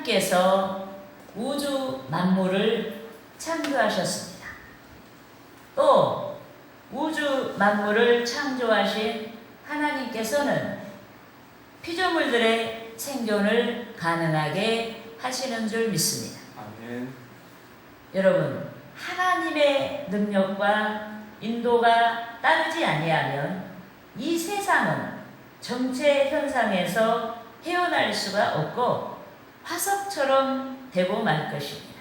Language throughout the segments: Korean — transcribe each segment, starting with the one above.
하나님께서 우주 만물을 창조하셨습니다. 또 우주 만물을 창조하신 하나님께서는 피조물들의 생존을 가능하게 하시는 줄 믿습니다. 아멘. 여러분, 하나님의 능력과 인도가 따르지 아니하면 이 세상은 정체 현상에서 헤어날 수가 없고 화석처럼 되고 말 것입니다.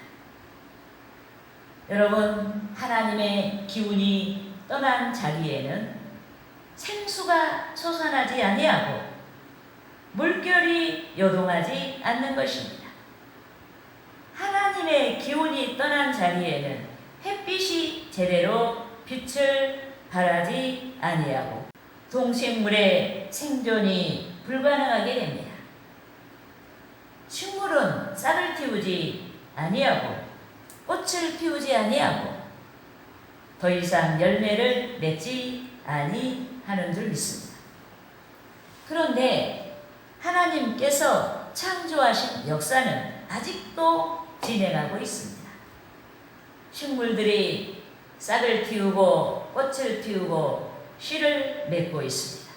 여러분, 하나님의 기운이 떠난 자리에는 생수가 솟아나지 아니하고 물결이 요동하지 않는 것입니다. 하나님의 기운이 떠난 자리에는 햇빛이 제대로 빛을 발하지 아니하고 동식물의 생존이 불가능하게 됩니다. 식물은 싹을 틔우지 아니하고 꽃을 피우지 아니하고 더 이상 열매를 맺지 아니하는 줄 믿습니다. 그런데 하나님께서 창조하신 역사는 아직도 진행하고 있습니다. 식물들이 싹을 틔우고 꽃을 피우고 씨를 맺고 있습니다.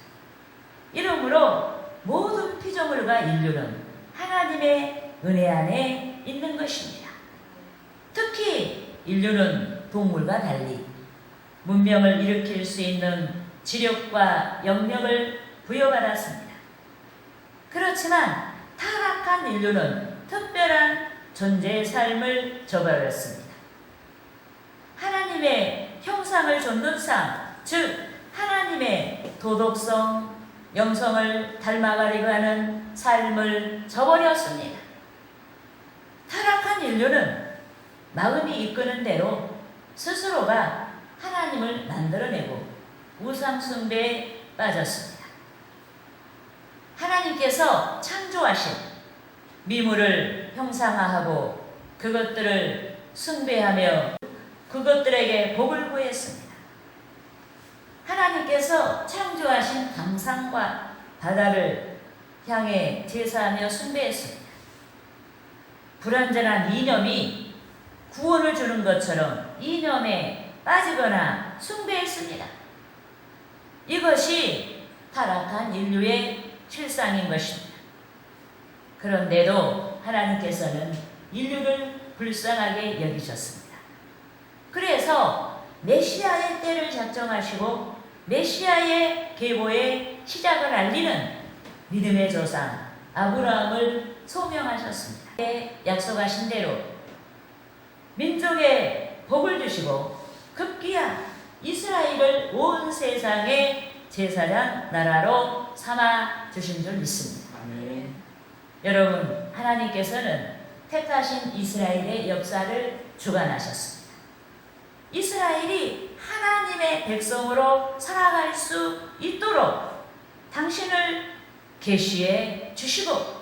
이러므로 모든 피조물과 인류는 하나님의 은혜 안에 있는 것입니다. 특히 인류는 동물과 달리 문명을 일으킬 수 있는 지력과 영역을 부여받았습니다. 그렇지만 타락한 인류는 특별한 존재의 삶을 저버렸습니다. 하나님의 형상을 좇는 삶, 즉 하나님의 도덕성, 영성을 닮아가려고 하는 삶을 저버렸습니다. 타락한 인류는 마음이 이끄는 대로 스스로가 하나님을 만들어내고 우상 숭배에 빠졌습니다. 하나님께서 창조하신 미물을 형상화하고 그것들을 숭배하며 그것들에게 복을 구했습니다. 하나님께서 창조하신 강산과 바다를 향해 제사하며 숭배했습니다. 불완전한 이념이 구원을 주는 것처럼 이념에 빠지거나 숭배했습니다. 이것이 타락한 인류의 실상인 것입니다. 그런데도 하나님께서는 인류를 불쌍하게 여기셨습니다. 그래서 메시아의 때를 작정하시고 메시아의 계보의 시작을 알리는 믿음의 조상 아브라함을 소명하셨습니다. 약속하신 대로 민족에 복을 주시고 급기야 이스라엘을 온 세상의 제사장 나라로 삼아 주신 줄 믿습니다. 아멘. 여러분, 하나님께서는 택하신 이스라엘의 역사를 주관하셨습니다. 이스라엘이 하나님의 백성으로 살아갈 수 있도록 당신을 계시해 주시고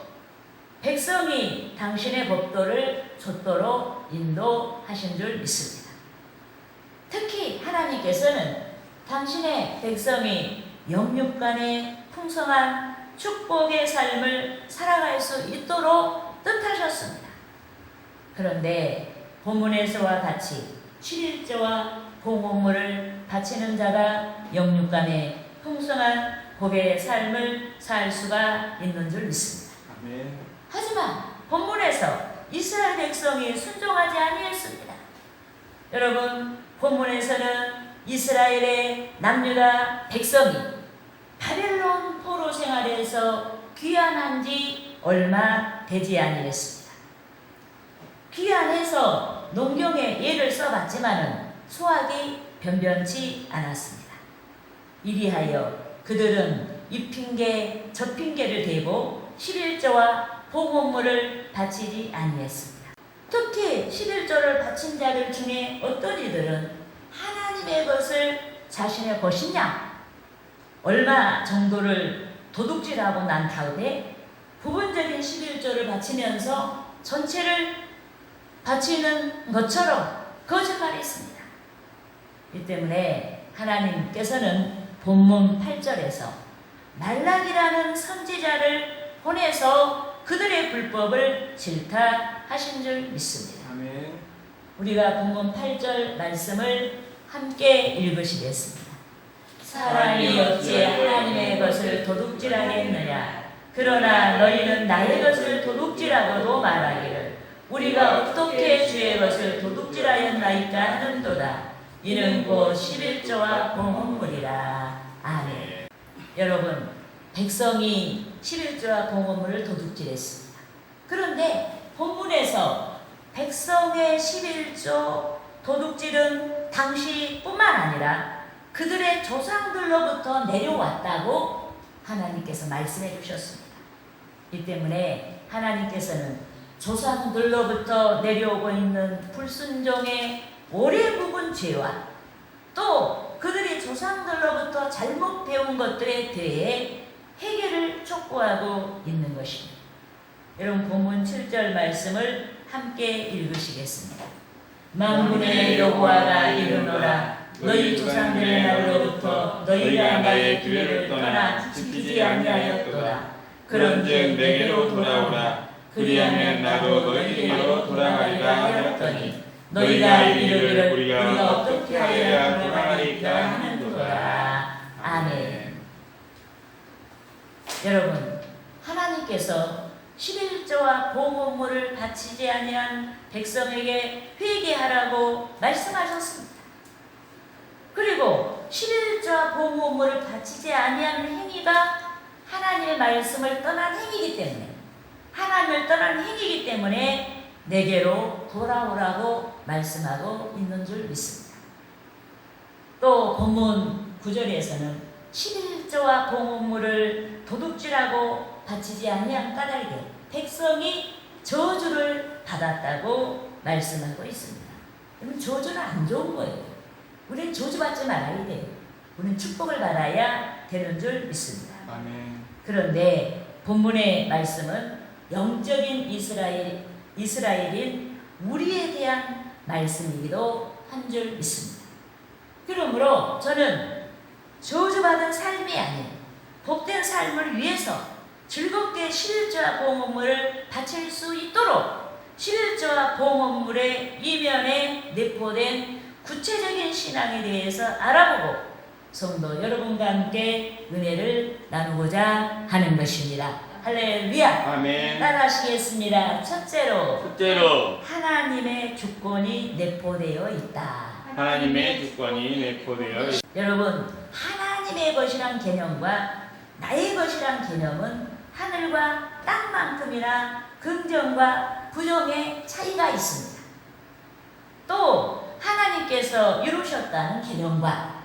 백성이 당신의 법도를 좇도록 인도하신 줄 믿습니다. 특히 하나님께서는 당신의 백성이 영육간의 풍성한 축복의 삶을 살아갈 수 있도록 뜻하셨습니다. 그런데 본문에서와 같이 7일째와 봉헌물을 바치는 자가 영육간의 풍성한 복의 삶을 살 수가 있는 줄 믿습니다. 아멘. 하지만 본문에서 이스라엘 백성이 순종하지 아니했습니다. 여러분, 본문에서는 이스라엘의 남유다 백성이 바벨론 포로 생활에서 귀환한 지 얼마 되지 아니했습니다. 귀환해서 농경에 예를 써봤지만은 수확이 변변치 않았습니다. 이리하여 그들은 이 핑계 저 핑계를 대고 11조와 봉헌물을 바치지 아니했습니다. 특히 11조를 바친 자들 중에 어떤 이들은 하나님의 것을 자신의 것이냐 얼마 정도를 도둑질하고 난 다음에 부분적인 11조를 바치면서 전체를 바치는 것처럼 거짓말했습니다. 이 때문에 하나님께서는 본문 8절에서 말락이라는 선지자를 보내서 그들의 불법을 질타하신 줄 믿습니다. 아멘. 우리가 본문 8절 말씀을 함께 읽으시겠습니다. 사람이 어찌 하나님의 것을 도둑질하겠느냐? 그러나 너희는 나의 것을 도둑질하고도 말하기를 우리가 어떻게 주의 것을 도둑질하였나이까 하는도다. 이는 곧 11조와 봉헌물이라. 아멘. 여러분, 백성이 11조와 봉헌물을 도둑질했습니다. 그런데 본문에서 백성의 11조 도둑질은 당시뿐만 아니라 그들의 조상들로부터 내려왔다고 하나님께서 말씀해 주셨습니다. 이 때문에 하나님께서는 조상들로부터 내려오고 있는 불순종의 오래 묵은 죄와 또 그들이 조상들로부터 잘못 배운 것들에 대해 해결을 촉구하고 있는 것입니다. 여러분, 본문 7절 말씀을 함께 읽으시겠습니다. 만군의 여호와가 이르노라. 너희 조상들의 날로부터 너희가 나의 규례를 떠나 지키지 아니하였도다. 그런즉 내게로 돌아오라. 그리하면 나도 너희에게로 돌아가리라 하였더니 너희가 이르기를 우리가 어떻게 하여야 돌아가리까 하는도다. 아멘. 여러분, 하나님께서 11조와 봉헌물을 바치지 아니한 백성에게 회개하라고 말씀하셨습니다. 그리고 11조와 봉헌물을 바치지 아니하는 행위가 하나님의 말씀을 떠난 행위이기 때문에, 하나님을 떠난 행위이기 때문에 내게로 돌아오라고 말씀하고 있는 줄 믿습니다. 또 본문 9절에서는 11조와 봉헌물을 도둑질하고 바치지 아니한 까닭에 백성이 저주를 받았다고 말씀하고 있습니다. 그러면 저주는 안 좋은 거예요. 우리는 저주받지 말아야 돼요. 우리는 축복을 받아야 되는 줄 믿습니다. 아멘. 그런데 본문의 말씀은 영적인 이스라엘인 우리에 대한 말씀이기도 한 줄 믿습니다. 그러므로 저는 저주받은 삶이 아닌 복된 삶을 위해서 즐겁게 11조와 봉헌물을 바칠 수 있도록 11조와 봉헌물의 이면에 내포된 구체적인 신앙에 대해서 알아보고 성도 여러분과 함께 은혜를 나누고자 하는 것입니다. 할렐루야. 아멘. 따라하시겠습니다. 첫째로 하나님의 주권이 내포되어 있다. 하나님의 주권이 내포되어 있다. 여러분, 하나님의 것이란 개념과 나의 것이란 개념은 하늘과 땅만큼이나 긍정과 부정의 차이가 있습니다. 또 하나님께서 이루셨다는 개념과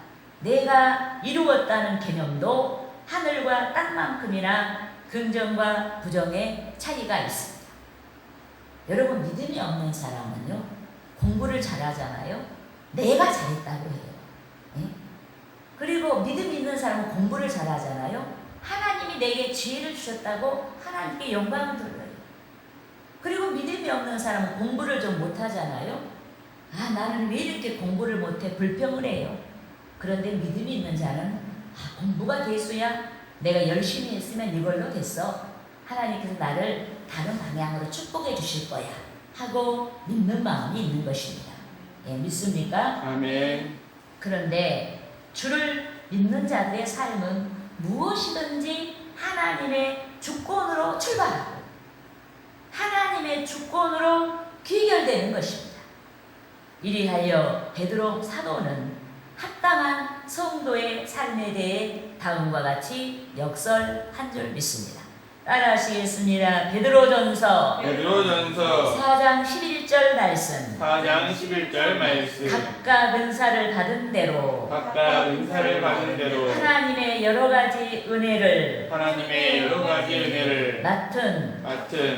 내가 이루었다는 개념도 하늘과 땅만큼이나 긍정과 부정의 차이가 있습니다. 여러분, 믿음이 없는 사람은요, 공부를 잘하잖아요. 내가 잘했다고 해요. 네? 그리고 믿음이 있는 사람은 공부를 잘하잖아요. 하나님이 내게 지혜를 주셨다고 하나님께 영광을 돌려요. 그리고 믿음이 없는 사람은 공부를 좀 못하잖아요. 아, 나는 왜 이렇게 공부를 못해? 불평을 해요. 그런데 믿음이 있는 자는 공부가 대수야. 내가 열심히 했으면 이걸로 됐어. 하나님께서 나를 다른 방향으로 축복해 주실 거야 하고 믿는 마음이 있는 것입니다. 예, 믿습니까? 아멘. 그런데 주를 믿는 자들의 삶은 무엇이든지 하나님의 주권으로 출발하고 하나님의 주권으로 귀결되는 것입니다. 이리하여 베드로 사도는 합당한 성도의 삶에 대해 다음과 같이 역설한 줄 믿습니다. 따라하시겠습니다. 베드로전서 4장 11절 말씀. 각각 은사를 받은 대로 하나님의 여러 가지 은혜를 맡은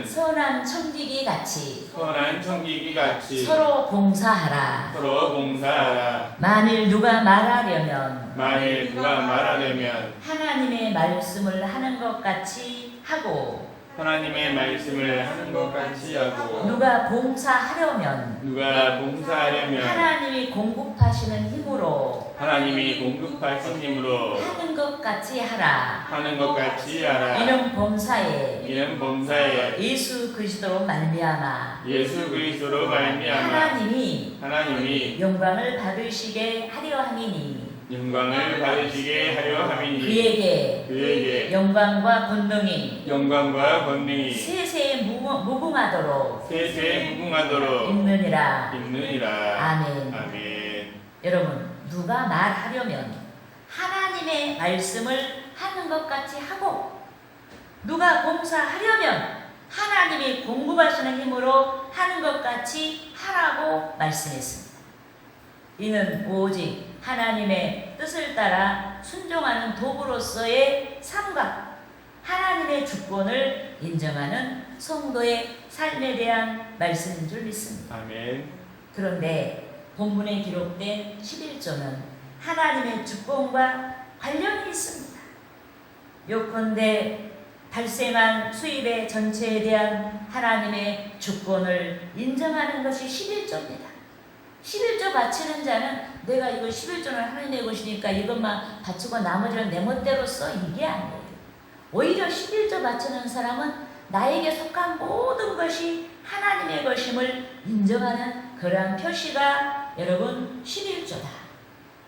선한 청지기 같이 서로 봉사하라. 만일 누가 말하려면 하나님의 말씀을 하는 것 같이 하고 하나님의 말씀을 하는 것 같이 하고 누가 봉사하려면 누가 봉사하려면 하나님이 공급하시는 힘으로 하나님이 공급하신 힘으로 하는 것 같이 하라. 하는 것 같이 하라. 이는 봉사에 이는 범사에 예수 그리스도로 말미암아 예수 그리스도로 말미암아 하나님이 영광을 받으시게 하려 함이니 영광을 받으시게 하려 함이니 그에게 영광과 권능이 권능이 세세에 무궁하도록 있느니라. 아멘. 아멘. 여러분, 누가 말하려면 하나님의 말씀을 하는 것 같이 하고, 누가 봉사하려면 하나님이 공급하시는 힘으로 하는 것 같이 하라고 말씀했습니다. 이는 오직 하나님의 뜻을 따라 순종하는 도구로서의 삶과 하나님의 주권을 인정하는 성도의 삶에 대한 말씀인 줄 믿습니다. 아멘. 그런데 본문에 기록된 11조는 하나님의 주권과 관련이 있습니다. 요컨대 발생한 수입의 전체에 대한 하나님의 주권을 인정하는 것이 11조입니다. 11조 바치는 자는 내가 이거 11조는 하나님의 것이니까 이것만 바치고 나머지는 내 멋대로 써, 이게 아니에요. 오히려 11조 바치는 사람은 나에게 속한 모든 것이 하나님의 것임을 인정하는 그러한 표시가 여러분 11조다.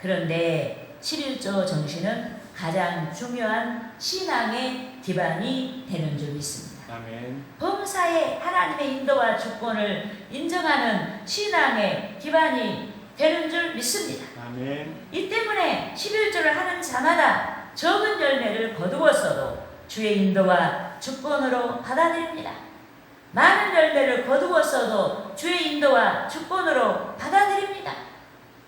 그런데 11조 정신은 가장 중요한 신앙의 기반이 되는 줄 믿습니다. 아멘. 범사에 하나님의 인도와 주권을 인정하는 신앙의 기반이 되는 줄 믿습니다. 아멘. 이 때문에 11조를 하는 자마다 적은 열매를 거두었어도 주의 인도와 주권으로 받아들입니다. 많은 열매를 거두었어도 주의 인도와 주권으로 받아들입니다.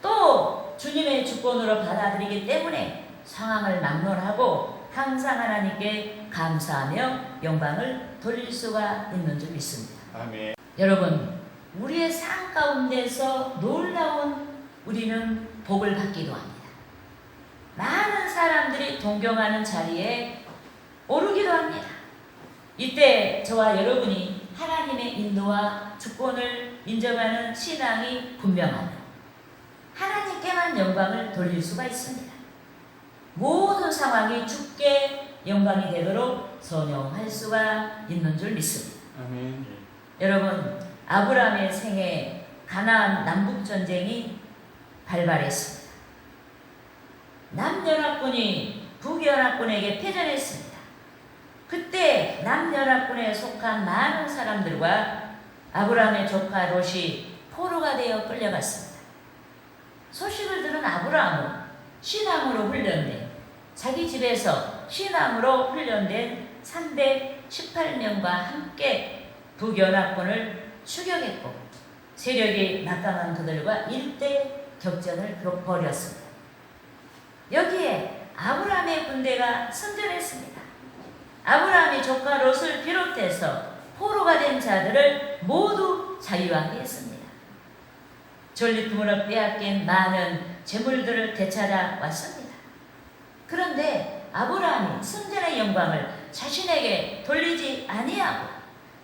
또 주님의 주권으로 받아들이기 때문에 상황을 막론하고 항상 하나님께 감사하며 영광을 돌릴 수가 있는 줄 믿습니다. 아멘. 여러분, 우리의 삶 가운데서 놀라운 우리는 복을 받기도 합니다. 많은 사람들이 동경하는 자리에 오르기도 합니다. 이때 저와 여러분이 하나님의 인도와 주권을 인정하는 신앙이 분명하며 하나님께만 영광을 돌릴 수가 있습니다. 모든 상황이 주께 영광이 되도록 선용할 수가 있는 줄 믿습니다. 아멘. 여러분, 아브라함의 생에 가나안 남북전쟁이 발발했습니다. 남연합군이 북연합군에게 패전했습니다. 그때 남연합군에 속한 많은 사람들과 아브라함의 조카 롯이 포로가 되어 끌려갔습니다. 소식을 들은 아브라함은 신앙으로 훈련된 자기 집에서 신앙으로 훈련된 318명과 함께 북연합군을 추격했고 세력이 막강한 그들과 일대 격전을 벌였습니다. 여기에 아브라함의 군대가 승전했습니다. 아브라함이 조카 롯을 비롯해서 포로가 된 자들을 모두 자유하게 했습니다. 전리품으로 빼앗긴 많은 재물들을 되찾아 왔습니다. 그런데 아브라함이 승전의 영광을 자신에게 돌리지 아니하고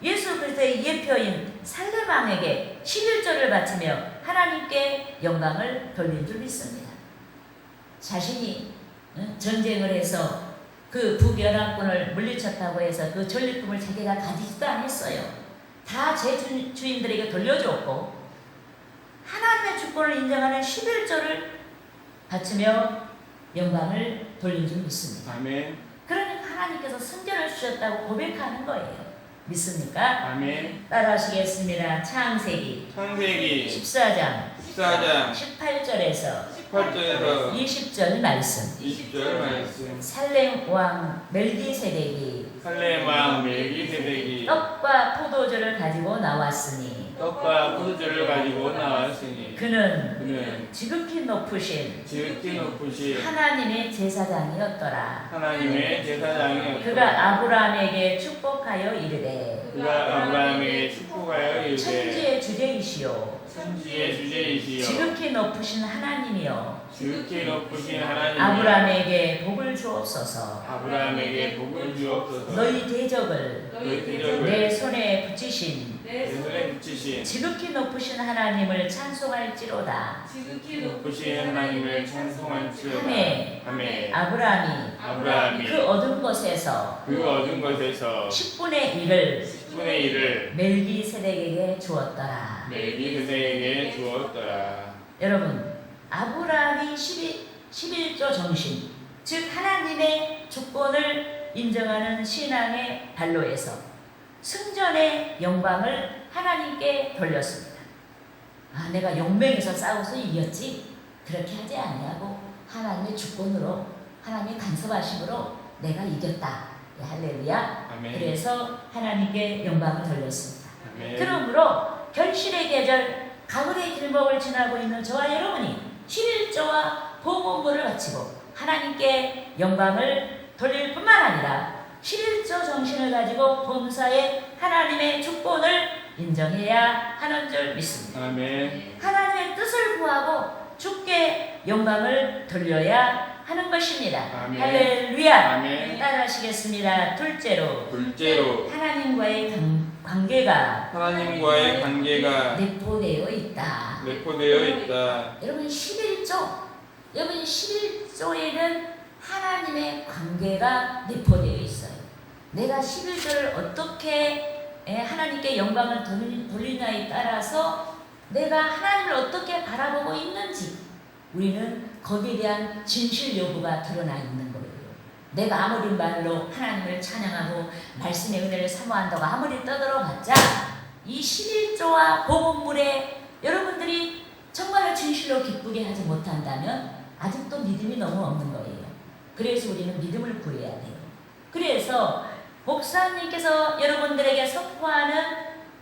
예수 그리스도의 예표인 살레방에게 11조를 바치며 하나님께 영광을 돌린 줄 믿습니다. 자신이 전쟁을 해서 그 북연합군을 물리쳤다고 해서 그 전리품을 자기가 가지지도 않았어요. 다 제 주인들에게 돌려줬고 하나님의 주권을 인정하는 11조를 바치며 영광을 돌린 줄 믿습니다. 아멘. 그러니까 하나님께서 승전을 주셨다고 고백하는 거예요. 믿습니까? 아멘. 따라하시겠습니다. 창세기 14장 18절에서 20절 말씀. 20절 말씀. 살렘 왕 멜기세덱이 살렘 왕 멜기세덱이 떡과 포도주를 가지고 나왔으니 떡과 포도주를 가지고 나왔으니 그는 지극히 높으신 하나님의 제사장이었더라. 하나님의 제사장이었더라. 그가 아브라함에게 축복하여 이르되 천지의 주제이시오 천지의 주제이시여 지극히 높으신 하나님이여 지극히 높으신 하나님 아브라함에게 복을 주옵소서. 아브라함에게 복을 주옵소서. 너희 대적을 너희 대적을 내 손에 붙이신 내 손에 붙이신 지극히 높으신 하나님을 찬송할지로다. 높으신 하나님을 찬송할지어다. 하매 하매 아브라함이 그 어두운 곳에서 그 어두운 곳에서 10분의 1을 10분의 1을 멜기세덱에게 주었더라. 멜기세덱에게 주었더라. 여러분, 아브라함이 11조 정신, 즉 하나님의 주권을 인정하는 신앙의 발로에서 승전의 영광을 하나님께 돌렸습니다. 아, 내가 용맹에서 싸워서 이겼지? 그렇게 하지 아니하고 하나님의 주권으로, 하나님의 간섭하심으로 내가 이겼다. 네, 할렐루야. 아멘. 그래서 하나님께 영광을 돌렸습니다. 아멘. 그러므로 결실의 계절, 가을의 길목을 지나고 있는 저와 여러분이 11조와 보복물을 바치고 하나님께 영광을 돌릴 뿐만 아니라 11조 정신을 가지고 범사에 하나님의 주권을 인정해야 하는 줄 믿습니다. 아멘. 하나님의 뜻을 구하고 주께 영광을 돌려야 하는 것입니다. 아멘. 할렐루야. 아멘. 따라하시겠습니다. 둘째로 하나님과의 관계가 하나님과의 관계가 내포되어 있다. 내포되어 있다. 여러분 11조에는 하나님의 관계가 내포되어 있어요. 내가 11조를 어떻게 하나님께 영광을 돌리냐에 따라서 내가 하나님을 어떻게 바라보고 있는지 우리는 거기에 대한 진실 여부가 드러나 있는 거예요. 내가 아무리 말로 하나님을 찬양하고 말씀의 은혜를 사모한다고 아무리 떠들어봤자 이 11조와 복음물에 여러분들이 정말로 진실로 기쁘게 하지 못한다면 아직도 믿음이 너무 없는 거예요. 그래서 우리는 믿음을 구해야 돼요. 그래서 목사님께서 여러분들에게 선포하는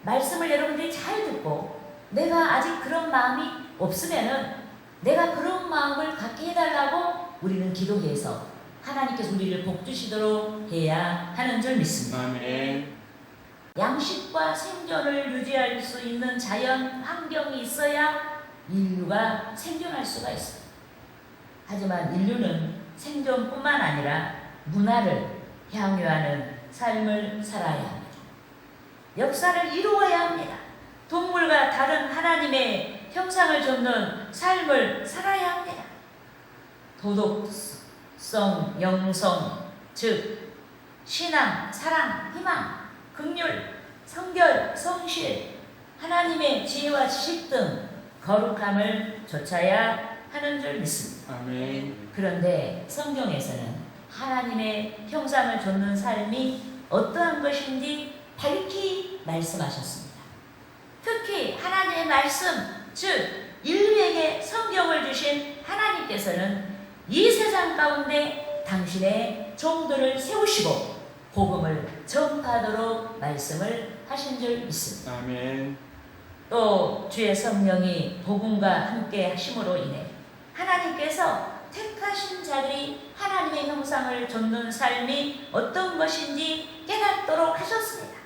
말씀을 여러분들이 잘 듣고 내가 아직 그런 마음이 없으면은 내가 그런 마음을 갖게 해달라고 우리는 기도해서 하나님께서 우리를 복 주시도록 해야 하는 줄 믿습니다. 아멘. 양식과 생존을 유지할 수 있는 자연 환경이 있어야 인류가 생존할 수가 있어요. 하지만 인류는 생존뿐만 아니라 문화를 향유하는 삶을 살아야 합니다. 역사를 이루어야 합니다. 동물과 다른 하나님의 형상을 좇는 삶을 살아야 합니다. 도덕성, 영성, 즉 신앙, 사랑, 희망, 긍휼, 성결, 성실, 하나님의 지혜와 지식 등 거룩함을 좇아야 하는 줄 믿습니다. 아멘. 그런데 성경에서는 하나님의 형상을 좇는 삶이 어떠한 것인지 밝히 말씀하셨습니다. 특히 하나님의 말씀, 즉 인류에게 성경을 주신 하나님께서는 이 세상 가운데 당신의 종들을 세우시고 복음을 전파하도록 말씀을 하신 줄 믿습니다. 아멘. 또 주의 성령이 복음과 함께 하심으로 인해 하나님께서 택하신 자들이 하나님의 형상을 좇는 삶이 어떤 것인지 깨닫도록 하셨습니다.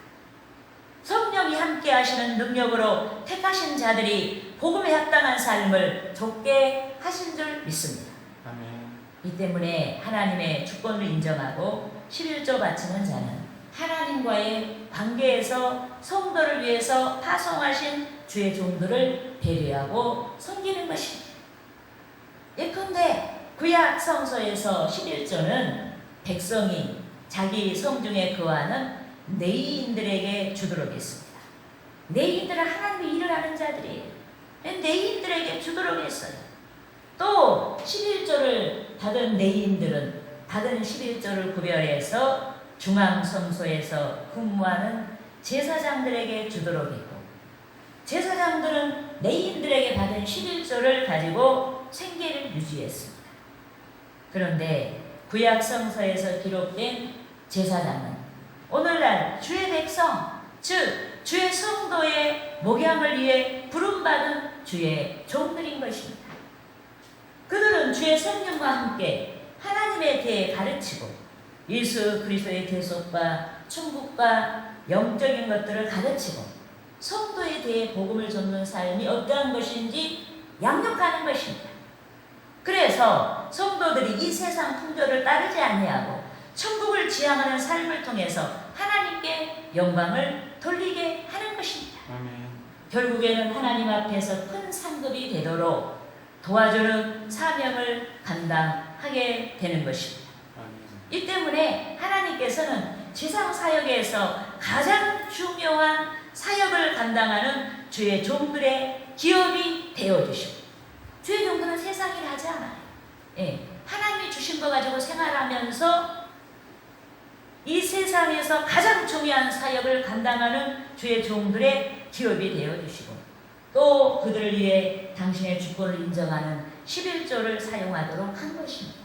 성령이 함께 하시는 능력으로 택하신 자들이 복음에 합당한 삶을 좇게 하신 줄 믿습니다. 아멘. 이 때문에 하나님의 주권을 인정하고 11조 바치는 자는 하나님과의 관계에서 성도를 위해서 파송하신 주의 종들을 배려하고 섬기는 것입니다. 예컨대 구약 성서에서 11조는 백성이 자기 성중에 거하는 내인들에게 주도록 했습니다. 내인들은 하나님의 일을 하는 자들이에요. 내인들에게 주도록 했어요. 또 11조를 받은 내인들은 받은 11조를 구별해서 중앙성소에서 근무하는 제사장들에게 주도록 했고 제사장들은 내인들에게 받은 11조를 가지고 생계를 유지했습니다. 그런데 구약성서에서 기록된 제사장은 오늘날 주의 백성, 즉 주의 성도의 목양을 위해 부름받은 주의 종들인 것입니다. 그들은 주의 성령과 함께 하나님에 대해 가르치고 예수 그리스도의 대속과 천국과 영적인 것들을 가르치고 성도에 대해 복음을 전하는 삶이 어떠한 것인지 양육하는 것입니다. 그래서 성도들이 이 세상 풍조를 따르지 아니하고 천국을 지향하는 삶을 통해서 하나님께 영광을 돌리게 하는 것입니다. 아멘. 결국에는 하나님 앞에서 큰 상급이 되도록 도와주는 사명을 감당하게 되는 것입니다. 아멘. 이 때문에 하나님께서는 지상 사역에서 가장 중요한 사역을 감당하는 주의 종들의 기업이 되어주시고, 주의 종들은 세상 일 하지 않아요. 예, 하나님이 주신 거 가지고 생활하면서 이 세상에서 가장 중요한 사역을 감당하는 주의 종들의 기업이 되어주시고, 또 그들을 위해 당신의 주권을 인정하는 11조를 사용하도록 한 것입니다.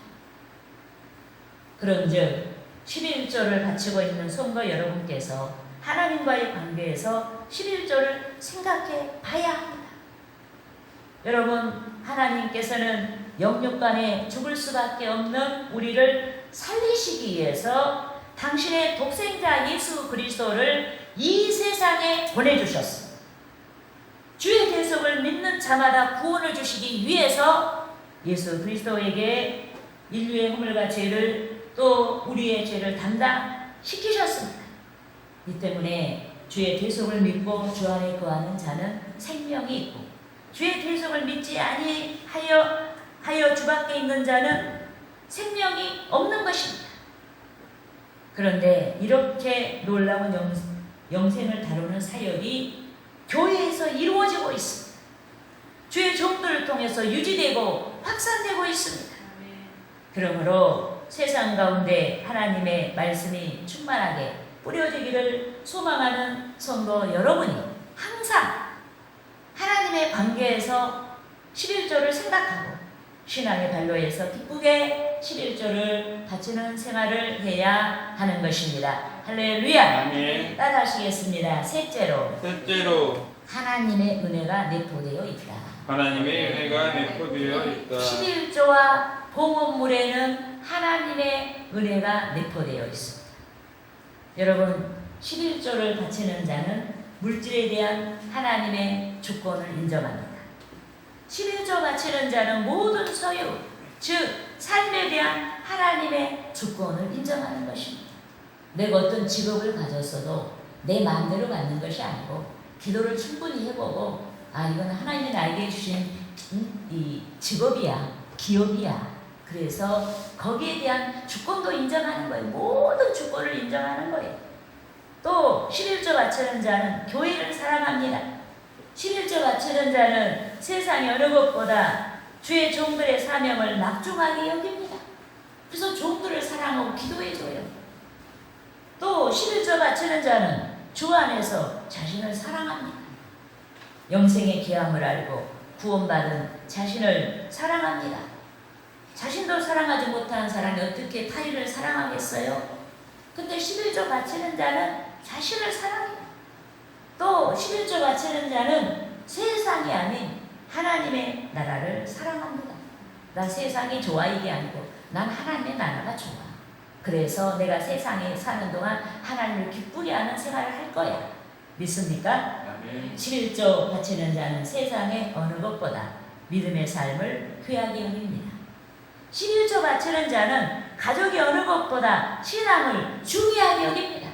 그런즉 11조를 바치고 있는 성도 여러분께서 하나님과의 관계에서 11조를 생각해 봐야 합니다. 여러분, 하나님께서는 영육간에 죽을 수밖에 없는 우리를 살리시기 위해서 당신의 독생자 예수 그리스도를 이 세상에 보내주셨습니다. 주의 계속을 믿는 자마다 구원을 주시기 위해서 예수 그리스도에게 인류의 허물과 죄를, 또 우리의 죄를 담당시키셨습니다. 이 때문에 주의 계속을 믿고 주 안에 거하는 자는 생명이 있고, 주의 계속을 믿지 아니하여 주 밖에 있는 자는 생명이 없는 것입니다. 그런데 이렇게 놀라운 영생을 다루는 사역이 교회에서 이루어지고 있습니다. 주의 종들을 통해서 유지되고 확산되고 있습니다. 그러므로 세상 가운데 하나님의 말씀이 충만하게 뿌려지기를 소망하는 성도 여러분이 항상 하나님의 관계에서 11조를 생각하고 신앙의 발로에서 기쁘게 11조를 바치는 생활을 해야 하는 것입니다. 할렐루야. 아멘. 따라하시겠습니다. 셋째로, 하나님의 은혜가 내포되어 있다. 하나님의 은혜가 내포되어 있다. 11조와 봉헌물에는 하나님의 은혜가 내포되어 있습니다. 여러분, 11조를 바치는 자는 물질에 대한 하나님의 주권을 인정합니다. 11조 바치는 자는 모든 소유, 즉 삶에 대한 하나님의 주권을 인정하는 것입니다. 내가 어떤 직업을 가졌어도 내 마음대로 갖는 것이 아니고 기도를 충분히 해보고, 이건 하나님이 나에게 주신 이 직업이야, 기업이야. 그래서 거기에 대한 주권도 인정하는 거예요. 모든 주권을 인정하는 거예요. 또 11조 바치는 자는 교회를 사랑합니다. 11조 바치는 자는 세상의 어느 것보다 주의 종들의 사명을 막중하게 여깁니다. 그래서 종들을 사랑하고 기도해줘요. 또 11조 바치는 자는 주 안에서 자신을 사랑합니다. 영생의 귀함을 알고 구원받은 자신을 사랑합니다. 자신도 사랑하지 못한 사람이 어떻게 타인을 사랑하겠어요? 근데 11조 바치는 자는 자신을 사랑해요. 또 11조 바치는 자는 세상이 아닌 하나님의 나라를 사랑합니다. 나 세상이 좋아 이게 아니고 난 하나님의 나라가 좋아. 그래서 내가 세상에 사는 동안 하나님을 기쁘게 하는 생활을 할 거야. 믿습니까? 11조 바치는 자는 세상의 어느 것보다 믿음의 삶을 귀하게 여깁니다. 11조 바치는 자는 가족이 어느 것보다 신앙을 중요하게 여깁니다.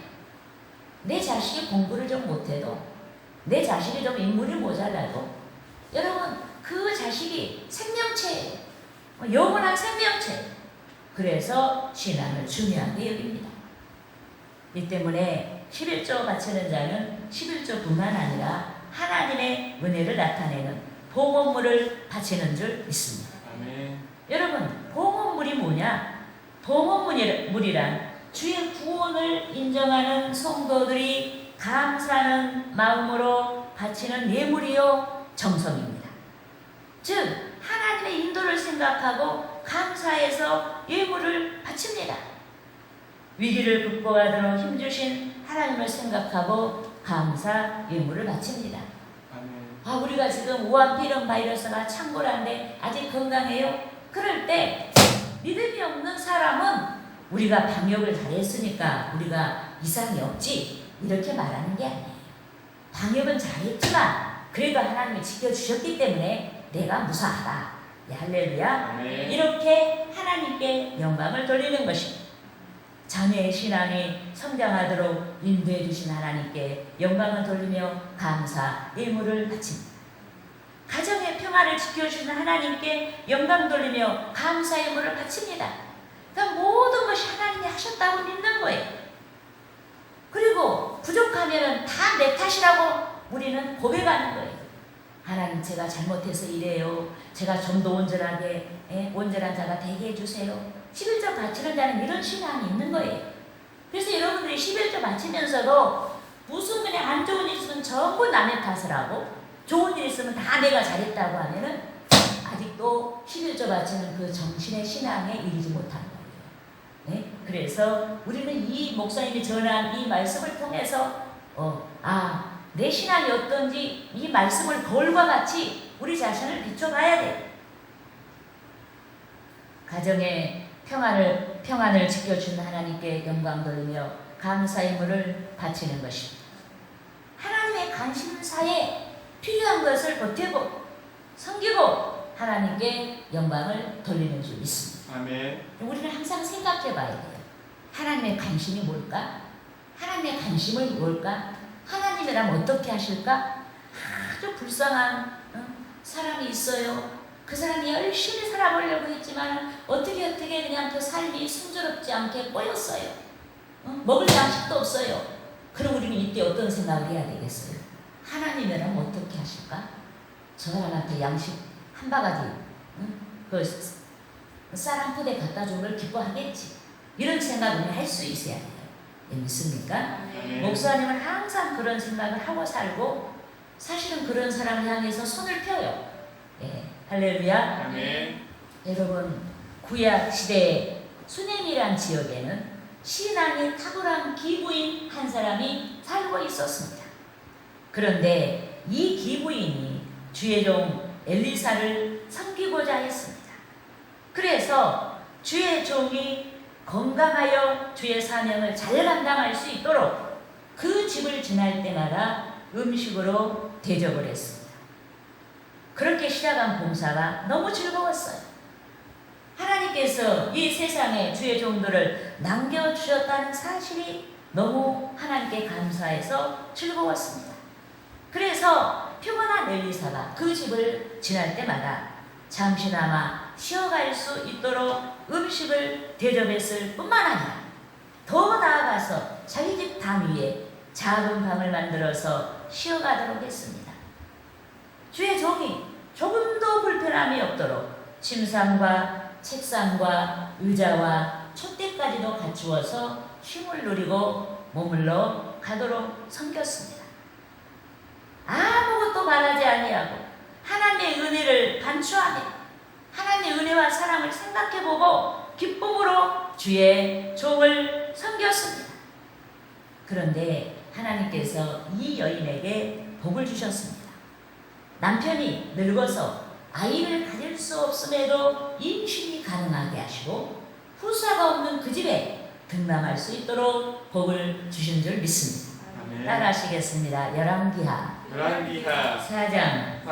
내 자식이 공부를 좀 못해도, 내 자식이 좀 인물이 모자라도, 여러분 그 자식이 생명체예요. 영원한 생명체. 그래서 신앙을 중요하게 여깁니다. 이 때문에 11조 바치는 자는 11조뿐만 아니라 하나님의 은혜를 나타내는 봉헌물을 바치는 줄 믿습니다. 아멘. 여러분, 봉헌물이 뭐냐? 봉헌물이란 주의 구원을 인정하는 성도들이 감사하는 마음으로 바치는 예물이요 정성입니다. 즉 하나님의 인도를 생각하고 감사해서 예물을 바칩니다. 위기를 극복하도록 힘주신 하나님을 생각하고 감사 예물을 바칩니다. 아멘. 우리가 지금 우한폐렴 바이러스가 창궐한데 아직 건강해요? 그럴 때 믿음이 없는 사람은 우리가 방역을 잘했으니까 우리가 이상이 없지 이렇게 말하는 게 아니에요. 방역은 잘했지만 그래도 하나님이 지켜주셨기 때문에 내가 무사하다. 할렐루야. 아멘. 이렇게 하나님께 영광을 돌리는 것입니다. 자녀의 신앙이 성장하도록 인도해 주신 하나님께 영광을 돌리며 감사, 예물을 바칩니다. 가정의 평화를 지켜주시는 하나님께 영광 돌리며 감사, 예물을 바칩니다. 그러니까 모든 것이 하나님이 하셨다고 믿는 거예요. 그리고 부족하면 다 내 탓이라고 우리는 고백하는 거예요. 하나님, 제가 잘못해서 이래요. 제가 좀 더 온전하게, 온전한 자가 되게 해주세요. 11조 바치는 자는 이런 신앙이 있는 거예요. 그래서 여러분들이 11조 바치면서도 무슨 그냥 안 좋은 일 있으면 전부 남의 탓을 하고, 좋은 일 있으면 다 내가 잘했다고 하면은 아직도 11조 바치는 그 정신의 신앙에 이르지 못한 거예요. 네? 그래서 우리는 이 목사님이 전한 이 말씀을 통해서 내 신앙이 어떤지 이 말씀을 거울과 같이 우리 자신을 비춰봐야 돼. 가정의 평안을 지켜주는 하나님께 영광 돌리며 감사의 물을 바치는 것입니다. 하나님의 관심사에 필요한 것을 보태고 섬기고 하나님께 영광을 돌리는 줄 믿습니다. 아멘. 우리는 항상 생각해 봐야 돼요. 하나님의 관심이 뭘까? 하나님의 관심은 뭘까? 하나님이라면 어떻게 하실까? 아주 불쌍한 사람이 있어요. 그 사람이 열심히 살아보려고 했지만 어떻게 그냥 그 삶이 순조롭지 않게 꼬였어요. 먹을 양식도 없어요. 그럼 우리는 이때 어떤 생각을 해야 되겠어요? 하나님이라면 어떻게 하실까? 저 사람한테 양식 한 바가지 그 쌀 한 포대 갖다 준 걸 기뻐하겠지. 이런 생각을 할 수 있어야 돼요. 믿습니까? 아멘. 목사님은 항상 그런 생각을 하고 살고 사실은 그런 사람을 향해서 손을 펴요. 할렐루야. 아멘. 여러분, 구약 시대의 수넴이란 지역에는 신앙이 탁월한 기부인 한 사람이 살고 있었습니다. 그런데 이 기부인이 주의 종 엘리사를 섬기고자 했습니다. 그래서 주의 종이 건강하여 주의 사명을 잘 감당할 수 있도록 그 집을 지날 때마다 음식으로 대접을 했습니다. 그렇게 시작한 봉사가 너무 즐거웠어요. 하나님께서 이 세상에 주의 종들을 남겨주셨다는 사실이 너무 하나님께 감사해서 즐거웠습니다. 그래서 피곤한 엘리사가 그 집을 지날 때마다 잠시나마 쉬어갈 수 있도록 음식을 대접했을 뿐만 아니라 더 나아가서 자기 집 담 위에 작은 방을 만들어서 쉬어가도록 했습니다. 주의 종이 조금도 불편함이 없도록 침상과 책상과 의자와 촛대까지도 갖추어서 쉼을 누리고 머물러 가도록 섬겼습니다. 아무것도 말하지 아니하고 하나님의 은혜를 반추하며 하나님의 은혜와 사랑을 생각해보고 기쁨으로 주의 종을 섬겼습니다. 그런데 하나님께서 이 여인에게 복을 주셨습니다. 남편이 늙어서 아이를 가질 수 없음에도 임신이 가능하게 하시고 후사가 없는 그 집에 등남할 수 있도록 복을 주신 줄 믿습니다. 아멘. 따라하시겠습니다. 열왕기하 4장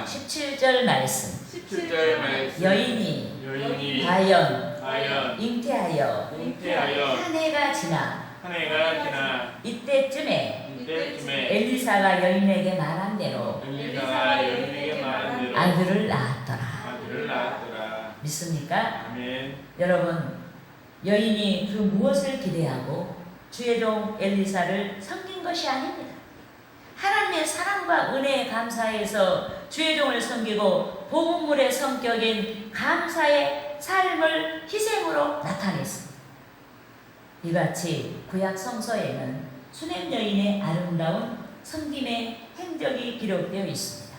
17절 말씀. 17절 말씀. 여인이 과연 잉태하여 잉태하여 한 해가 지나 한 해가 지나 이때쯤에 이때쯤에 엘리사가 여인에게 말한 대로 엘리사가 여인에게 말한 대로 아들을 낳았더라. 아들을 낳았더라. 믿습니까? 아멘. 여러분, 여인이 그 무엇을 기대하고 주의 종 엘리사를 섬긴 것이 아닙니다. 하나님의 사랑과 은혜에 감사해서 주의 종을 섬기고 복음물의 성격인 감사의 삶을 희생으로 나타냈습니다. 이같이 구약 성서에는 수넴 여인의 아름다운 섬김의 행적이 기록되어 있습니다.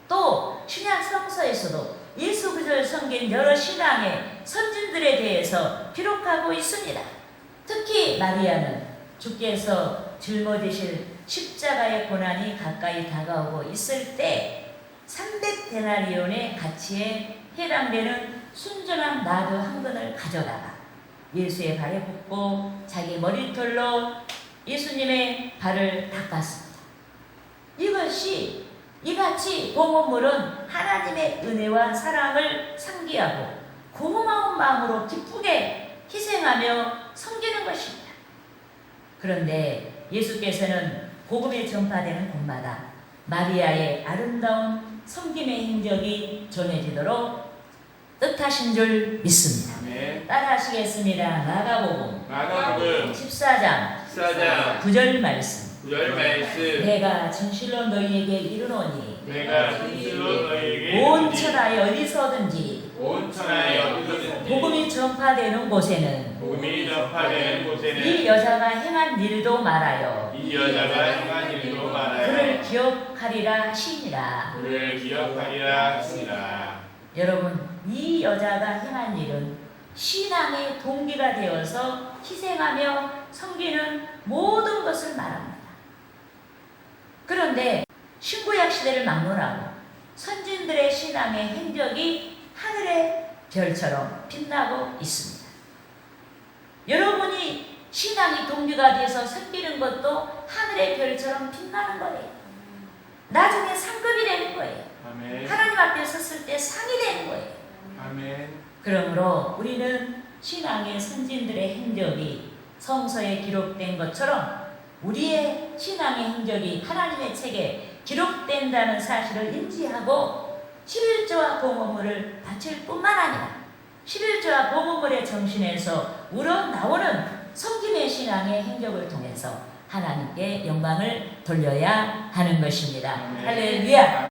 또 신약 성서에서도 예수 그리스도를 섬긴 여러 신앙의 선진들에 대해서 기록하고 있습니다. 특히 마리아는 주께서 짊어지실 십자가의 고난이 가까이 다가오고 있을 때 300데나리온의 가치에 해당되는 순전한 나도 한 근을 가져다가 예수의 발에 붓고 자기 머리털로 예수님의 발을 닦았습니다. 이것이 이같이 봉헌물은 하나님의 은혜와 사랑을 상기하고 고마운 마음으로 기쁘게 희생하며 섬기는 것입니다. 그런데 예수께서는 복음이 전파되는 곳마다 마리아의 아름다운 섬김의 행적이 전해지도록 뜻하신 줄 믿습니다. 아멘. 따라하시겠습니다. 마가복음 마가복음 14장 14장 9절 말씀. 9절 말씀. 내가 진실로 너희에게 이르노니 내가 진실로 너희에게 온 이르노니 천하에 어디서든지 온 천하에 어디서든지 복음이 전파되는 곳에는 복음이 전파되는 곳에는 이 여자가 행한 일도 말하여 이 여자가 행한 일도 말하여 그를 기억하리라 하시니라. 그를 기억하리라 하시니라. 여러분, 이 여자가 행한 일은 신앙의 동기가 되어서 희생하며 섬기는 모든 것을 말합니다. 그런데 신구약 시대를 막론하고 선진들의 신앙의 행적이 하늘의 별처럼 빛나고 있습니다. 여러분이 신앙이 동기가 돼서 섬기는 것도 하늘의 별처럼 빛나는 거예요. 나중에 상급이 되는 거예요. 아멘. 하나님 앞에 섰을 때 상이 되는 거예요. 아멘. 그러므로 우리는 신앙의 선진들의 행적이 성서에 기록된 것처럼 우리의 신앙의 행적이 하나님의 책에 기록된다는 사실을 인지하고 11조와 봉헌물을 바칠 뿐만 아니라 11조와 봉헌물의 정신에서 우러나오는 섬김의 신앙의 행적을 통해서 하나님께 영광을 돌려야 하는 것입니다. 아멘. 할렐루야.